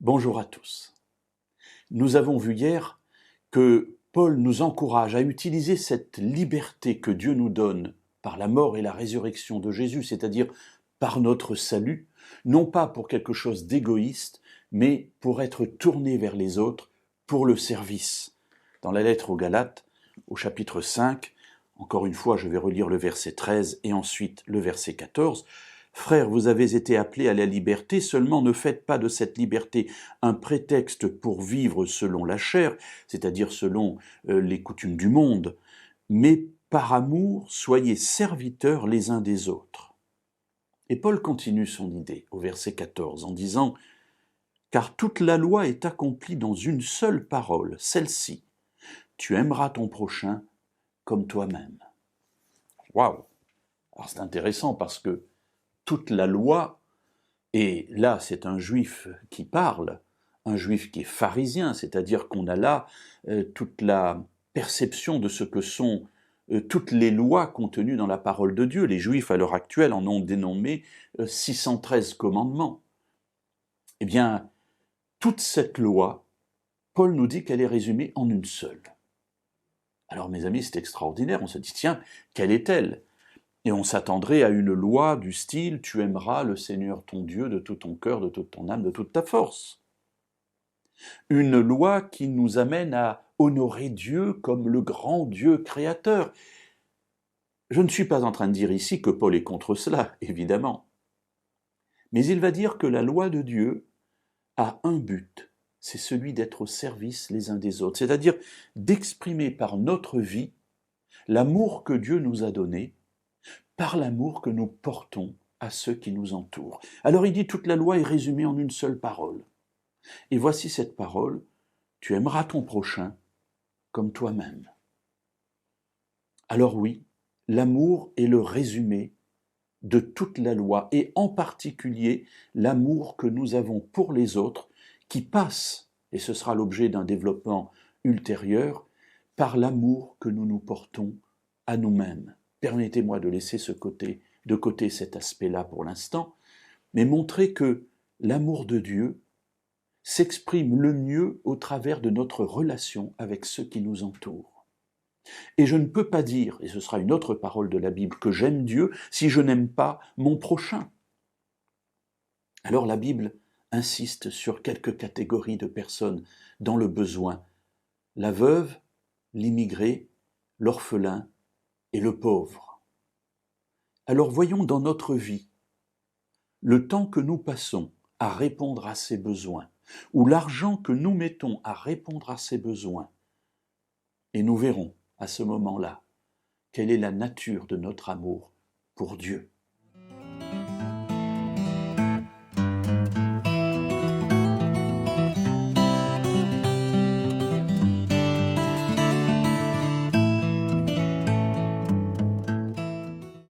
Bonjour à tous. Nous avons vu hier que Paul nous encourage à utiliser cette liberté que Dieu nous donne par la mort et la résurrection de Jésus, c'est-à-dire par notre salut, non pas pour quelque chose d'égoïste, mais pour être tourné vers les autres, pour le service. Dans la lettre aux Galates, au chapitre 5, encore une fois, je vais relire le verset 13 et ensuite le verset 14, « Frères, vous avez été appelés à la liberté, seulement ne faites pas de cette liberté un prétexte pour vivre selon la chair, c'est-à-dire selon les coutumes du monde, mais par amour, soyez serviteurs les uns des autres. » Et Paul continue son idée au verset 14 en disant « Car toute la loi est accomplie dans une seule parole, celle-ci, tu aimeras ton prochain comme toi-même. » Waouh! Alors c'est intéressant parce que toute la loi, et là c'est un juif qui parle, un juif qui est pharisien, c'est-à-dire qu'on a là toute la perception de ce que sont toutes les lois contenues dans la parole de Dieu. Les juifs à l'heure actuelle en ont dénommé 613 commandements. Eh bien, toute cette loi, Paul nous dit qu'elle est résumée en une seule. Alors mes amis, c'est extraordinaire, on se dit tiens, quelle est-elle ? Et on s'attendrait à une loi du style « tu aimeras le Seigneur ton Dieu de tout ton cœur, de toute ton âme, de toute ta force ». Une loi qui nous amène à honorer Dieu comme le grand Dieu créateur. Je ne suis pas en train de dire ici que Paul est contre cela, évidemment. Mais il va dire que la loi de Dieu a un but, c'est celui d'être au service les uns des autres, c'est-à-dire d'exprimer par notre vie l'amour que Dieu nous a donné, par l'amour que nous portons à ceux qui nous entourent. Alors il dit toute la loi est résumée en une seule parole. Et voici cette parole, tu aimeras ton prochain comme toi-même. Alors oui, l'amour est le résumé de toute la loi et en particulier l'amour que nous avons pour les autres qui passe, et ce sera l'objet d'un développement ultérieur, par l'amour que nous nous portons à nous-mêmes. Permettez-moi de laisser de côté cet aspect-là pour l'instant, mais montrer que l'amour de Dieu s'exprime le mieux au travers de notre relation avec ceux qui nous entourent. Et je ne peux pas dire, et ce sera une autre parole de la Bible, que j'aime Dieu si je n'aime pas mon prochain. Alors la Bible insiste sur quelques catégories de personnes dans le besoin. La veuve, l'immigré, l'orphelin et le pauvre. Alors voyons dans notre vie le temps que nous passons à répondre à ces besoins, ou l'argent que nous mettons à répondre à ces besoins, et nous verrons à ce moment-là quelle est la nature de notre amour pour Dieu.